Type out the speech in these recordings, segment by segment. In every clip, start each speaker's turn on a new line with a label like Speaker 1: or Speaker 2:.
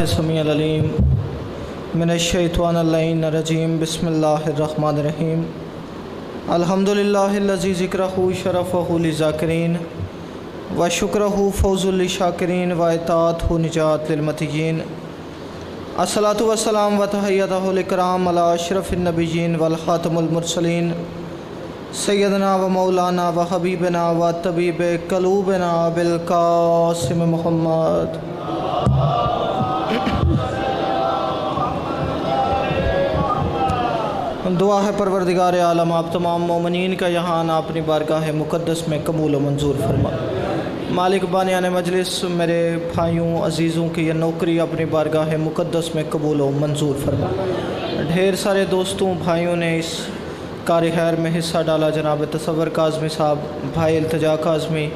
Speaker 1: السمیع العلیم من الشیطان اللعین الرجیم بسم اللہ الرحمن الرحیم الحمدللہ الذی ذکرہ شرفہ للذاکرین وشکرہ فوز للشاکرین واطاعتہ نجات للمطیعین الصلاۃ والسلام وتحیتہ الکرام علی اشرف النبیین والخاتم المرسلین سیدنا و مولانا و حبیبنا و طبیب قلوبنا بالقاسم محمد دعا ہے پروردگار عالم آپ تمام مومنین کا یہاں آنا اپنی بارگاہ مقدس میں قبول و منظور فرما۔ مالک بانیان مجلس میرے بھائیوں عزیزوں کی یہ نوکری اپنی بارگاہ مقدس میں قبول و منظور فرما۔ ڈھیر سارے دوستوں بھائیوں نے اس کار خیر میں حصہ ڈالا، جناب تصور کاظمی صاحب، بھائی التجا کاظمی،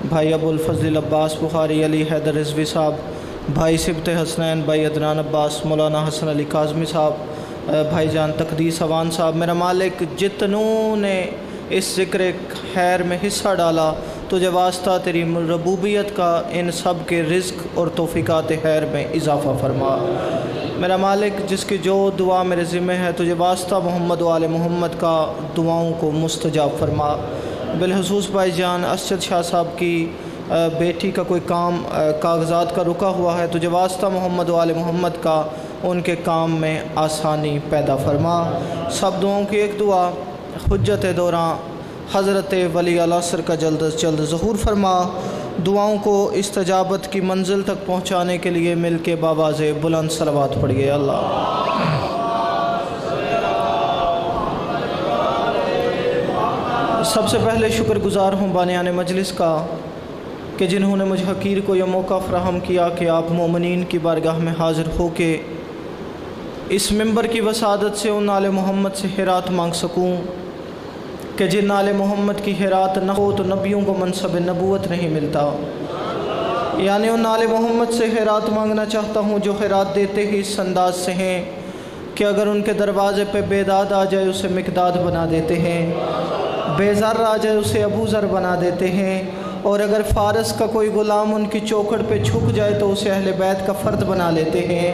Speaker 1: بھائی ابو الفضل عباس بخاری، علی حیدر رضوی صاحب، بھائی سبت حسنین، بھائی عدنان عباس، مولانا حسن علی کاظمی صاحب، بھائی جان تقدیس اوان صاحب۔ میرا مالک جتنوں نے اس ذکر خیر میں حصہ ڈالا تجھے واسطہ تیری ربوبیت کا ان سب کے رزق اور توفیقات خیر میں اضافہ فرما۔ میرا مالک جس کی جو دعا میرے ذمہ ہے تجھے واسطہ محمد و آل محمد کا دعاؤں کو مستجاب فرما۔ بالخصوص بھائی جان اسجد شاہ صاحب کی بیٹی کا کوئی کام کاغذات کا رکا ہوا ہے، تجھے واسطہ محمد و آل محمد کا ان کے کام میں آسانی پیدا فرما۔ سب دعاؤں کی ایک دعا، حجت دوران حضرت ولی العصر کا جلد از جلد ظہور فرما۔ دعاؤں کو استجابت کی منزل تک پہنچانے کے لیے مل کے باواز بلند صلوات پڑھیے۔ اللہ سب سے پہلے شکر گزار ہوں بانیان مجلس کا کہ جنہوں نے مجھ حقیر کو یہ موقع فراہم کیا کہ آپ مومنین کی بارگاہ میں حاضر ہو کے اس ممبر کی وسادت سے ان آل محمد سے خیرات مانگ سکوں کہ جن آل محمد کی خیرات نہ ہو تو نبیوں کو منصب نبوت نہیں ملتا۔ یعنی ان آل محمد سے خیرات مانگنا چاہتا ہوں جو خیرات دیتے ہی اس انداز سے ہیں کہ اگر ان کے دروازے پہ بیداد آ جائے اسے مقداد بنا دیتے ہیں، بے ذر آ جائے اسے ابو ذر بنا دیتے ہیں، اور اگر فارس کا کوئی غلام ان کی چوکھٹ پہ جھک جائے تو اسے اہل بیت کا فرد بنا لیتے ہیں۔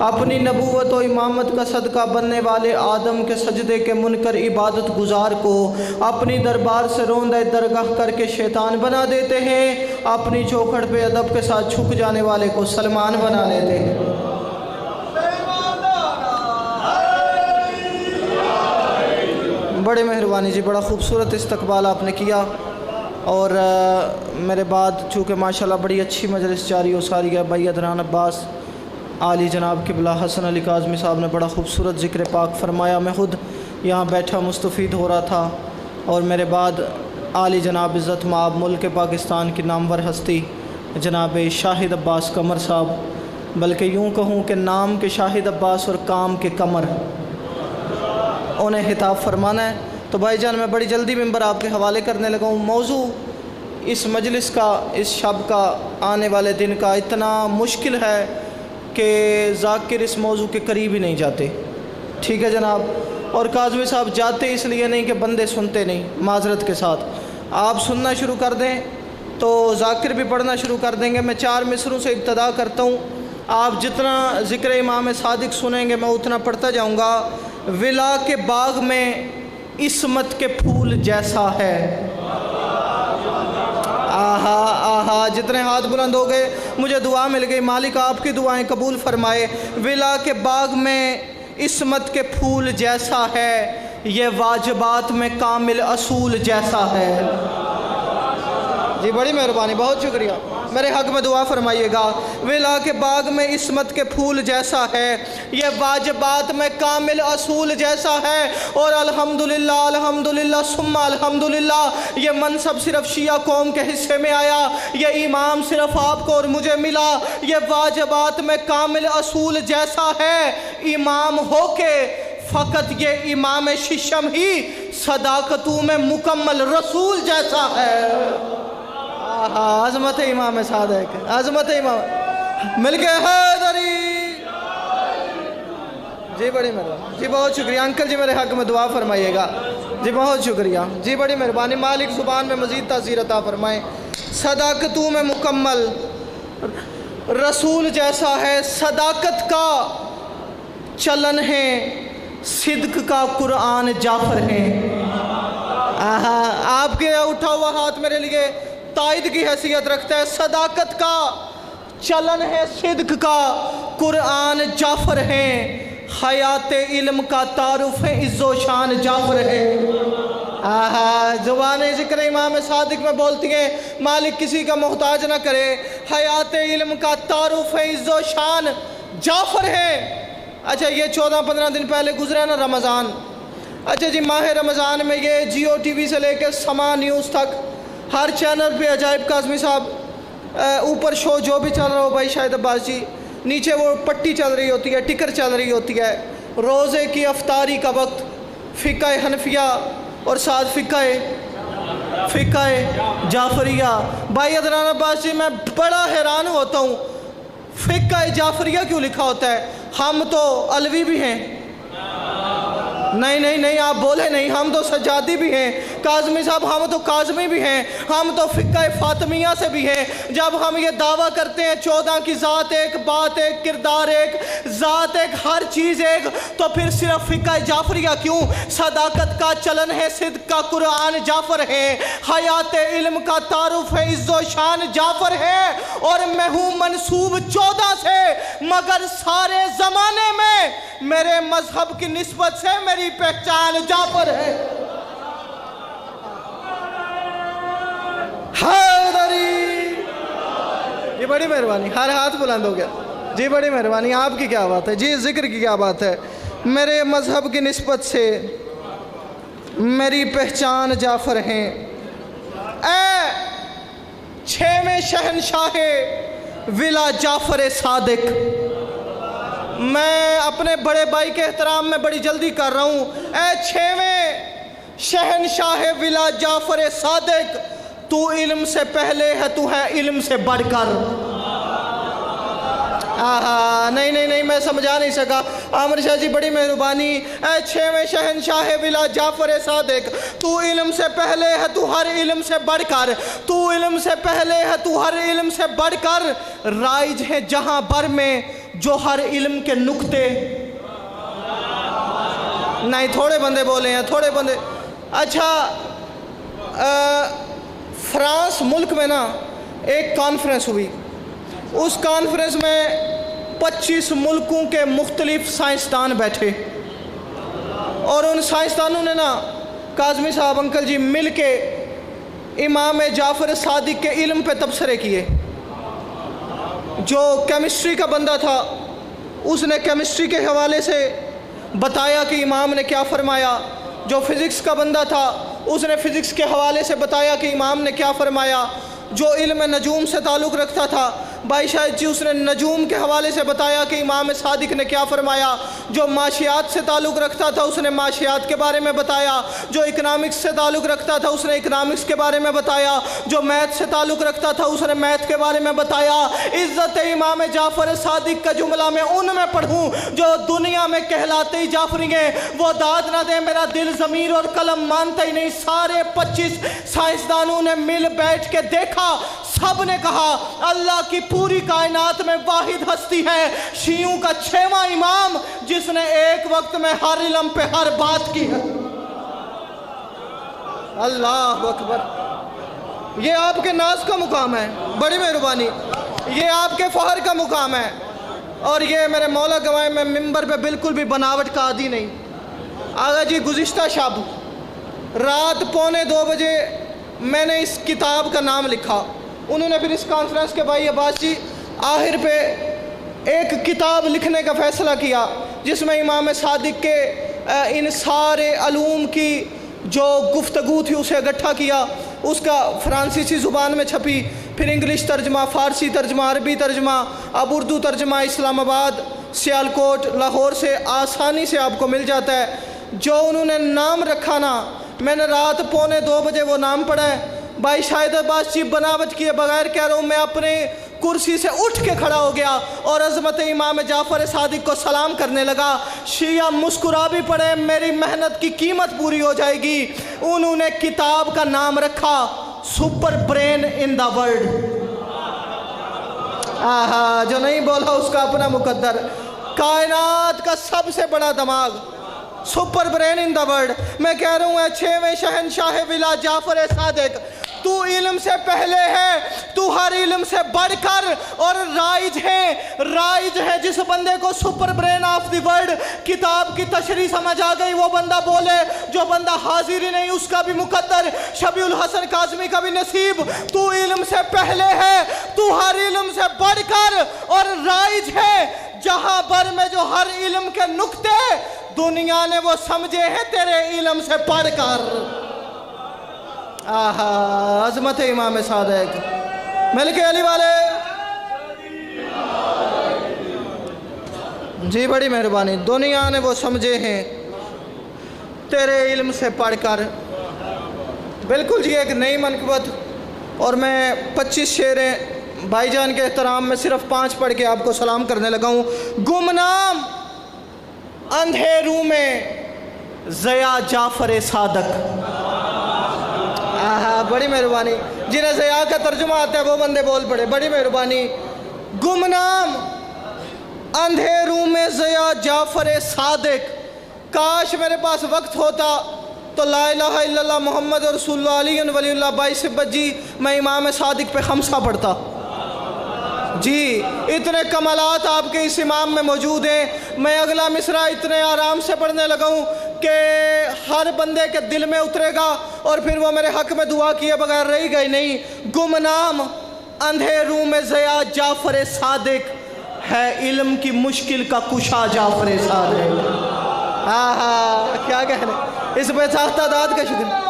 Speaker 1: اپنی نبوت و امامت کا صدقہ بننے والے آدم کے سجدے کے منکر عبادت گزار کو اپنی دربار سے روندہ درگاہ کر کے شیطان بنا دیتے ہیں، اپنی چوکھٹ پہ ادب کے ساتھ جھک جانے والے کو سلمان بنا لیتے ہیں۔ بڑے مہربانی جی، بڑا خوبصورت استقبال آپ نے کیا، اور میرے بعد چونکہ ماشاءاللہ بڑی اچھی مجلس جاری و ساری ہے، بھائی عدنان عباس عالی جناب قبلہ حسن علی کاظمی صاحب نے بڑا خوبصورت ذکر پاک فرمایا۔ میں خود یہاں بیٹھا مستفید ہو رہا تھا، اور میرے بعد عالی جناب عزت مآب ملک پاکستان کی نامور ہستی جناب شاہد عباس قمر صاحب، بلکہ یوں کہوں کہ نام کے شاہد عباس اور کام کے قمر، انہیں خطاب فرمانا ہے۔ تو بھائی جان میں بڑی جلدی ممبر آپ کے حوالے کرنے لگا ہوں۔ موضوع اس مجلس کا، اس شب کا، آنے والے دن کا اتنا مشکل ہے کہ ذاکر اس موضوع کے قریب ہی نہیں جاتے، ٹھیک ہے جناب، اور کاظمی صاحب جاتے اس لیے نہیں کہ بندے سنتے نہیں، معذرت کے ساتھ آپ سننا شروع کر دیں تو ذاکر بھی پڑھنا شروع کر دیں گے۔ میں 4 مصروں سے ابتدا کرتا ہوں، آپ جتنا ذکر امام صادق سنیں گے میں اتنا پڑھتا جاؤں گا۔ ولا کے باغ میں عصمت کے پھول جیسا ہے، آہا آہا، جتنے ہاتھ بلند ہو گئے مجھے دعا مل گئی، مالک آپ کی دعائیں قبول فرمائے۔ ولا کے باغ میں عصمت کے پھول جیسا ہے، یہ واجبات میں کامل اصول جیسا ہے۔ جی بڑی مہربانی، بہت شکریہ، میرے حق میں دعا فرمائیے گا۔ ولا کے باغ میں عصمت کے پھول جیسا ہے، یہ واجبات میں کامل اصول جیسا ہے، اور الحمدللہ الحمدللہ ثم الحمدللہ، یہ منصب صرف شیعہ قوم کے حصے میں آیا، یہ امام صرف آپ کو اور مجھے ملا۔ یہ واجبات میں کامل اصول جیسا ہے، امام ہو کے فقط یہ امام ششم ہی صداقتوں میں مکمل رسول جیسا ہے۔ عظمت امام صادق، عظمت امام مل کے حیدری۔ جی بڑی مہربانی جی، بہت شکریہ انکل جی، میرے حق میں دعا فرمائیے گا جی، بہت شکریہ جی، بڑی مہربانی، مالک زبان میں مزید تاثیر عطا فرمائیں۔ صداقتوں میں مکمل रसूल जैसा है, सदाकत का चलन है, सिद्क का कुरान जाफर है। आहा, आपके उठा हुआ हाथ मेरे लिए तायद की हैसियत रखता है। सदाकत का चलन है, सिद्क का कुरान जाफर है, हयात इल्म का तारुफ है, इज्जो शान जाफर है। आहा, ज़ुबान ज़िक्र इमाम सादिक में बोलती है, मालिक किसी का मोहताज ना करे, हयात इल्म का तारुफ है, इज्जो शान जाफर है। अच्छा, ये 14-15 दिन पहले गुजरा ना रमज़ान। अच्छा जी, माह रमज़ान में ये जियो टीवी से लेकर समा न्यूज़ तक हर चैनल पे अजाइब काज़मी साहब, ऊपर शो जो भी चल रहा हो भाई शाहिद अब्बास जी, नीचे वो पट्टी चल रही होती है, टिकर चल रही होती है, रोज़े की अफ्तारी का वक्त, फ़िक़्ह हनफिया और साथ फ़िक़्ह जाफरिया। भाई अदनान अब्बास जी, मैं बड़ा हैरान होता हूँ, फ़िक़्ह जाफरिया क्यों लिखा होता है? हम तो अलवी भी हैं। नहीं, आप बोले नहीं, हम तो सज्जादी भी हैं। काज़मी साहब, हम तो काज़मी भी हैं, हम तो फ़िक़्ह फ़ातिमिया से भी हैं। जब हम ये दावा करते हैं 14 की ज़ात एक, बात एक, किरदार एक, ज़ात एक, हर चीज़ एक, तो फिर सिर्फ फ़िक़्ह जाफरिया क्यों? सदाकत का चलन है, सिद्क का कुरान जाफर है, हयात इल्म का तारुफ है, इज्जो शान जाफर है, और मैं हूँ मंसूब 14 से, मगर सारे ज़माने में मेरे मजहब की निस्बत से मेरी पहचान जाफर है। हैदरी, ये बड़ी मेहरबानी, हर हाथ बुलंद हो गया जी, बड़ी मेहरबानी। आपकी क्या बात है जी, जिक्र की क्या बात है? मेरे मजहब की निस्बत से मेरी पहचान जाफर है। ऐ 6वें शहनशाह विला जाफर सादिक, मैं अपने बड़े भाई के एहतराम में बड़ी जल्दी कर रहा हूँ। ऐ 6वें शहनशाह विला जाफर सादिक, तू इल्म से पहले है, तू है इल्म से बढ़कर। आहा, नहीं, मैं समझा नहीं सका। आमिर शाह जी, बड़ी मेहरबानी। ऐ 6वें शहनशाह विला जाफर सादिक, तू इल्म से पहले है, तू हर इल्म से बढ़कर, तू इल्म से पहले है, तू हर इल्म से बढ़कर, राइज है जहां भर में जो हर इल्म के नुक्ते। नहीं, थोड़े बंदे बोले हैं, थोड़े बंदे। अच्छा, फ्रांस मुल्क में ना एक कॉन्फ्रेंस हुई, उस कॉन्फ्रेंस में 25 मुल्कों के मुख्तलिफ साइंसदान बैठे, और उन साइंसदानों ने ना काज़मी साहब अंकल जी मिल के इमाम जाफर सादिक के इल्म पे तबसरे किए। जो केमिस्ट्री का बंदा था उसने केमिस्ट्री के हवाले से बताया कि इमाम ने क्या फरमाया, जो फ़िज़िक्स का बंदा था उसने फ़िज़िक्स के हवाले से बताया कि इमाम ने क्या फरमाया, जो इल्म नजूम से ताल्लुक़ रखता था भाई शाहिद जी उसने नजूम के हवाले से बताया कि इमाम सादिक ने क्या फरमाया, जो माशियात से ताल्लुक़ रखता था उसने माशियात के बारे में बताया, जो इकनॉमिक्स से ताल्लुक़ रखता था उसने इकनॉमिक्स के बारे में बताया, जो मैथ से ताल्लुक़ रखता था उसने मैथ के बारे में बताया। इज़्ज़त इमाम जाफ़र सादिक का जुमला मैं उनमें पढ़ूँ जो दुनिया में कहलाते ही जाफरी हैं, वो दाद ना दे मेरा दिल ज़मीर और कलम मानता ही नहीं। सारे 25 साइंसदानों ने मिल बैठ के देखा, सब ने कहा अल्लाह की पूरी कायनात में वाहिद हस्ती है, शियों का 6वां इमाम जिसने एक वक्त में हर इल्म पे हर बात की है। अल्लाह अकबर। ये आपके नाज का मुकाम है, बड़ी मेहरबानी, ये आपके फहर का मुकाम है। और ये मेरे मौला गवाए में मिंबर पे बिल्कुल भी बनावट का आदी नहीं। आगा जी गुज़िश्ता शब रात 1:45 बजे मैंने इस किताब का नाम लिखा। उन्होंने फिर इस कॉन्फ्रेंस के भाई अब्बास जी आखिर पे एक किताब लिखने का फ़ैसला किया जिसमें इमाम सादिक के इन सारे अलूम की जो गुफ्तगू थी उसे इकट्ठा किया। उसका फ्रांसीसी ज़ुबान में छपी, फिर इंग्लिश तर्जमा, फ़ारसी तर्जमा, अरबी तर्जमा, अब उर्दू तर्जमा इस्लामाबाद, सियालकोट, लाहौर से आसानी से आपको मिल जाता है। जो उन्होंने नाम रखा ना, मैंने रात 1:45 बजे वो नाम पढ़ा है। भाई शाहिद अब्बास जी बनावट किए बगैर कह रहा हूँ, मैं अपने कुर्सी से उठ के खड़ा हो गया और अज़मत इमाम जाफ़र सादिक को सलाम करने लगा। शिया मुस्कुरा भी पड़े, मेरी मेहनत की कीमत पूरी हो जाएगी। उन्होंने किताब का नाम रखा super brain in the world. आहा, जो नहीं बोला उसका अपना मुकद्दर। कायनात का सबसे बड़ा दिमाग, super brain in the world. मैं कह रहा हूँ 6वें शहनशाह विला जाफर सादिक, तू इल्म से पहले है, तू हर इल्म से बढ़कर और राइज है जिस बंदे को super brain of the world किताब की तशरीह समझ आ गई वो बंदा बोले, जो बंदा हाजिर ही नहीं उसका भी मुकद्दर, शबीउल हसन काज़मी का भी नसीब। तू इल्म से पहले है, तू हर इल्म से बढ़कर और राइज है, जहां पर में जो हर इल्म के नुक्ते दुनिया ने वो समझे हैं तेरे इल्म से पढ़कर। आहा, अज़मत है इमाम सादिक, मिलके अली वाले जी, बड़ी मेहरबानी। दुनिया ने वो समझे हैं तेरे इल्म से पढ़कर। बिल्कुल जी, एक नई मनक़बत। और मैं 25 शेरें भाईजान के एहतराम में सिर्फ 5 पढ़ के आपको सलाम करने लगा हूँ। गुमनाम अंधेरों में ज़या जाफ़र सादिक। आहा, बड़ी मेहरबानी। जिन्हें ज़या का तर्जुमा आता है वो बंदे बोल पड़े, बड़ी मेहरबानी। गुमनाम अंधेरों में ज़या जाफ़र सादिक। काश मेरे पास वक्त होता तो ला इलाहा इल्लल्लाह मुहम्मद रसूलुल्लाह अली वलीउल्लाह 22 बजी मैं इमाम सादिक पे खमसा पढ़ता जी। इतने कमालात आपके इस इमाम में मौजूद हैं। मैं अगला मिसरा इतने आराम से पढ़ने लगा हूँ कि हर बंदे के दिल में उतरेगा और फिर वो मेरे हक में दुआ किए बगैर रही गई नहीं। गुमनाम अंधेरों में ज़या जाफ़र सादिक है, इल्म की मुश्किल का कुशा जाफ़र सादिक। आहा, क्या कहने, इस बेसाख्ता दाद का शुक्र।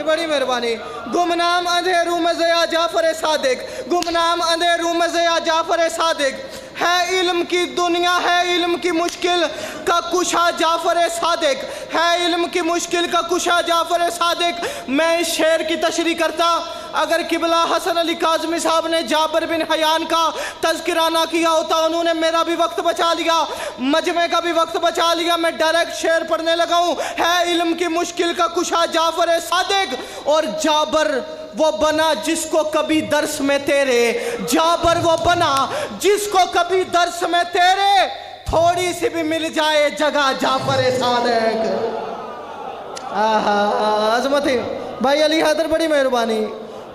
Speaker 1: बड़ी मेहरबानी। गुमनाम अंधेरों में ज़या जाफ़र सादिक, गुमनाम अंधेरों में ज़या जाफ़र सादिक है, इल्म की दुनिया है, इल्म की मुश्किल का कुशा जाफ़र सादिक है, इल्म की मुश्किल का कुशा जाफ़र सादिक। मैं इस शेर की तशरीह करता अगर किबला हसन अली काज़मी साहब ने जाबिर बिन हयान का तज़किरा ना किया होता। उन्होंने मेरा भी वक्त बचा लिया, मजमे का भी वक्त बचा लिया। मैं डायरेक्ट शेर पढ़ने लगा हूँ। है इल्म की मुश्किल का कुशा जाफ़र सादिक, और जाबर वो बना जिसको कभी दर्स में तेरे, जाबर वो बना जिसको कभी दर्स में तेरे थोड़ी सी भी मिल जाए जगह जाफ़र सादिक। आहा, अज़मत है भाई अली हैदर, बड़ी मेहरबानी।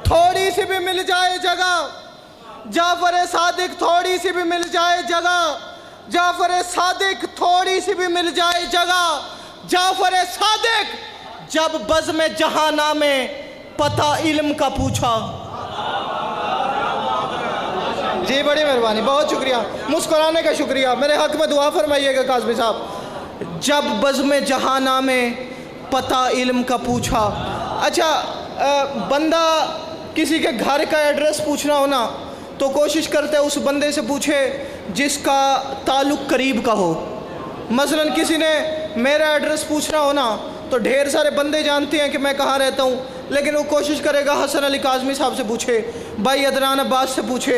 Speaker 1: थोड़ी सी भी मिल जाए जगह जाफ़र सादिक, थोड़ी सी भी मिल जाए जगह जाफ़र सादिक, थोड़ी सी भी मिल जाए जगह जाफ़र सादिक। जब बज़्म जहाना में पता इल्म का पूछा जी, बड़ी मेहरबानी, बहुत शुक्रिया, मुस्कुराने का शुक्रिया। मेरे हक में दुआ फरमाइएगा काज़मी साहब। जब बज़्म जहाना में पता इल्म का पूछा। अच्छा, बंदा किसी के घर का एड्रेस पूछना हो ना तो कोशिश करते उस बंदे से पूछे जिसका ताल्लुक़ करीब का हो। मसलन किसी ने मेरा एड्रेस पूछना हो ना तो ढेर सारे बंदे जानते हैं कि मैं कहाँ रहता हूँ, लेकिन वो कोशिश करेगा हसन अली काज़मी साहब से पूछे, भाई अदनान अब्बास से पूछे,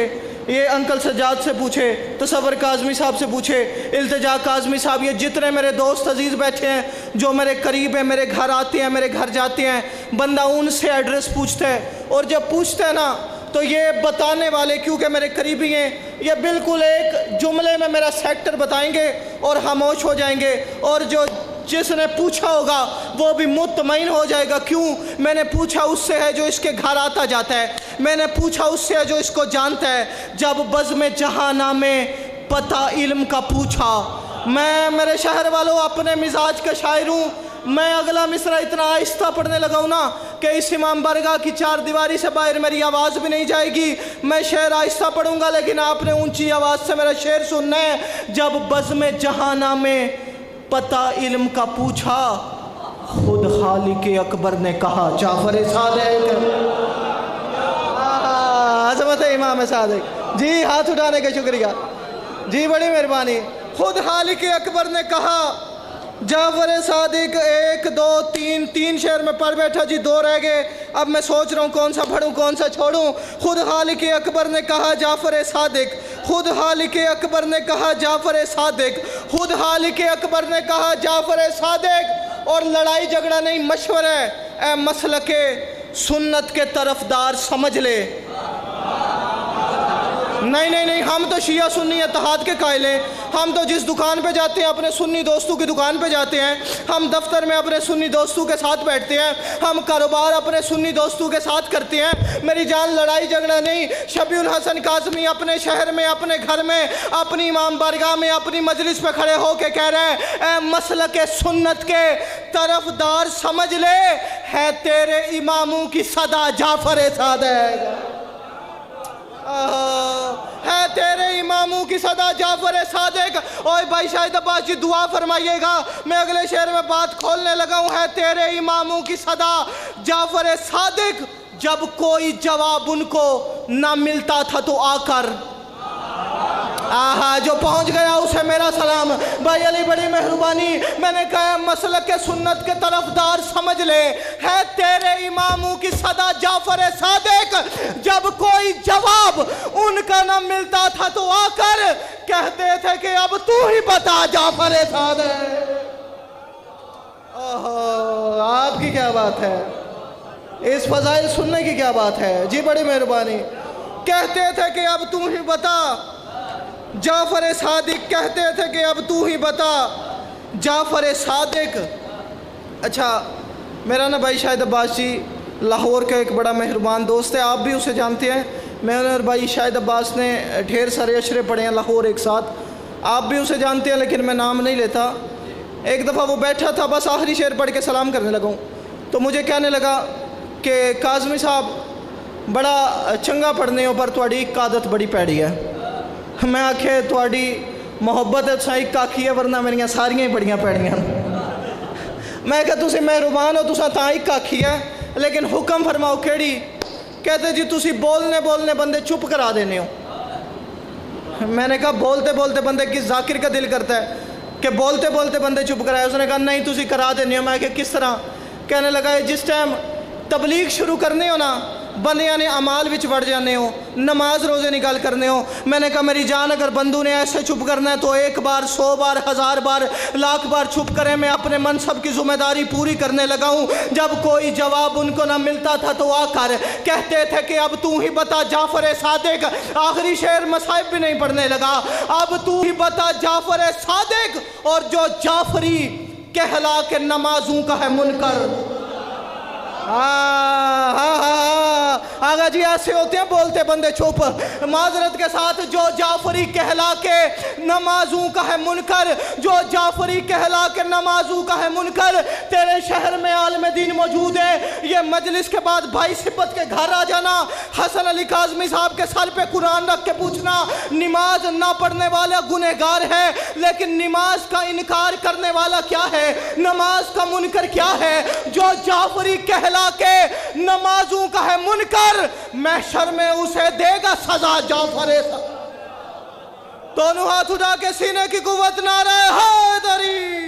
Speaker 1: ये अंकल सज्जाद से पूछे, तसव्वुर काज़मी साहब से पूछे, इल्तिजा काज़मी साहब, ये जितने मेरे दोस्त अजीज़ बैठे हैं जो मेरे करीब हैं, मेरे घर आते हैं, मेरे घर जाते हैं, बंदा उनसे एड्रेस पूछता है। और जब पूछता है ना तो ये बताने वाले क्योंकि मेरे करीबी हैं, ये बिल्कुल एक जुमले में मेरा सेक्टर बताएंगे और खामोश हो जाएंगे, और जो जिसने पूछा होगा वो भी मुतमईन हो जाएगा। क्यों? मैंने पूछा उससे है जो इसके घर आता जाता है, मैंने पूछा उससे है जो इसको जानता है। जब बज़्म जहाना में पता इल्म का पूछा। मैं मेरे शहर वालों अपने मिजाज का शायर हूँ। मैं अगला मिसरा इतना आहिस्ता पढ़ने लगा हूँ ना कि इस इमाम बारगाह की 4 दीवारी से बाहर मेरी आवाज़ भी नहीं जाएगी। मैं शेर आहिस्ता पढ़ूंगा लेकिन आपने ऊंची आवाज़ से मेरा शेर सुनना है। जब बज़्म जहाना में पता इल्म का पूछा, खुद खालिक अकबर ने कहा जाफ़र सादिक। अज़मत है इमाम सादिक जी, हाथ उठाने का शुक्रिया जी, बड़ी मेहरबानी। खुद खालिक अकबर ने कहा जाफ़र सादिक। 1 2 3 शेर में पढ़ बैठा जी, 2 रह गए। अब मैं सोच रहा हूँ कौन सा पढ़ूँ कौन सा छोड़ूँ। खुद खालिक अकबर ने कहा जाफ़र सादिक, खुद खालिक अकबर ने कहा जाफ़र सादिक, खुद खालिक अकबर ने कहा जाफ़र सादिक। और लड़ाई झगड़ा नहीं, मशवरा है। ए मसलके सुन्नत के तरफदार समझ ले, نہیں نہیں نہیں، ہم تو شیعہ سنی اتحاد کے قائل ہیں۔ ہم تو جس دکان پہ جاتے ہیں اپنے سنی دوستوں کی دکان پہ جاتے ہیں، ہم دفتر میں اپنے سنی دوستوں کے ساتھ بیٹھتے ہیں، ہم کاروبار اپنے سنی دوستوں کے ساتھ کرتے ہیں۔ میری جان لڑائی جھگڑا نہیں۔ شبیع الحسن کاظمی اپنے شہر میں، اپنے گھر میں، اپنی امام بارگاہ میں، اپنی مجلس پہ کھڑے ہو کے کہہ رہے ہیں اے مسلک سنت کے طرفدار سمجھ لے، ہے تیرے اماموں کی صدا جعفر صادق، ہے تیرے اماموں کی صدا جعفر صادق۔ اوہ بھائی شاہد عباس جی دعا فرمائیے گا، میں اگلے شعر میں بات کھولنے لگا ہوں۔ ہے تیرے اماموں کی صدا جعفر صادق، جب کوئی جواب ان کو نہ ملتا تھا تو آ کر، آہا جو پہنچ گیا اسے میرا سلام۔ بھائی علی بڑی مہربانی، میں نے کہا مسلک سنت کے طرفدار سمجھ لے، ہے تیرے اماموں کی صدا جعفر صادق، جب کوئی جواب ان کا نہ ملتا تھا تو آ کر کہتے تھے کہ اب تو ہی بتا جعفر صادق۔ آپ کی کیا بات ہے، اس فضائل سننے کی کیا بات ہے جی، بڑی مہربانی۔ کہتے تھے کہ اب تو ہی بتا جعفر صادق، کہتے تھے کہ اب تو ہی بتا جعفر صادق۔ اچھا میرا نا بھائی شاہد عباس جی لاہور کا ایک بڑا مہربان دوست ہے، آپ بھی اسے جانتے ہیں۔ میں اور بھائی شاہد عباس نے ڈھیر سارے اشرے پڑھے ہیں لاہور ایک ساتھ، آپ بھی اسے جانتے ہیں لیکن میں نام نہیں لیتا۔ ایک دفعہ وہ بیٹھا تھا، بس آخری شعر پڑھ کے سلام کرنے لگا ہوں تو مجھے کہنے لگا کہ کاظمی صاحب بڑا چنگا پڑھنے ہو پر تواڈی ایک عادت بڑی پیڑی ہے۔ میں آکھے تواڈی محبت ہے ایک کاکھی ہے ورنہ میریاں ساریاں ہی بڑیاں پیڑیاں۔ میں کہا تسی مہربان ہو، تساں تاں ایک کاکھی ہے لیکن حکم فرماؤ کیڑی؟ کہتے جی تسی بولنے بندے چپ کرا دینے ہو۔ میں نے کہا بولتے بولتے بندے کی ذاکر کا دل کرتا ہے کہ بولتے بولتے بندے چپ کرائے۔ اس نے کہا نہیں تسی کرا دینے ہو۔ میں کہ کس طرح؟ کہنے لگا جس ٹائم تبلیغ شروع کرنے ہو نا، بندیاں نے عمال وچ بڑھ جانے ہو، نماز روزے نکال کرنے ہو۔ میں نے کہا میری جان اگر بندوں نے ایسے چپ کرنا ہے تو 1 بار 100 بار 1000 بار لاکھ بار چپ کریں، میں اپنے منصب کی ذمہ داری پوری کرنے لگا ہوں۔ جب کوئی جواب ان کو نہ ملتا تھا تو آ کر کہتے تھے کہ اب تو ہی بتا جعفر صادق۔ آخری شعر مصائب بھی نہیں پڑھنے لگا، اب تو ہی بتا جعفر صادق، اور جو جعفری کہلا کے نمازوں کا ہے منکر۔ آگا جی ایسے ہوتے ہیں بولتے بندے چپ۔ معذرت کے ساتھ، جو جعفری کہلا کے نمازوں کا ہے منکر، جو جعفری کہلا کے نمازوں کا ہے منکر۔ تیرے شہر میں عالم دین موجود ہے، یہ مجلس کے بعد بھائی سبت کے گھر آ جانا، حسن علی کاظمی صاحب کے سر پہ قرآن رکھ کے پوچھنا نماز نہ پڑھنے والا گنہگار ہے لیکن نماز کا انکار کرنے والا کیا ہے، نماز کا منکر کیا ہے؟ جو جعفری کہلا کے نمازوں کا ہے منکر، محشر میں اسے دے گا سزا جعفر صادق۔ دونوں ہاتھ اٹھا کے سینے کی قوت نعرہ حیدری۔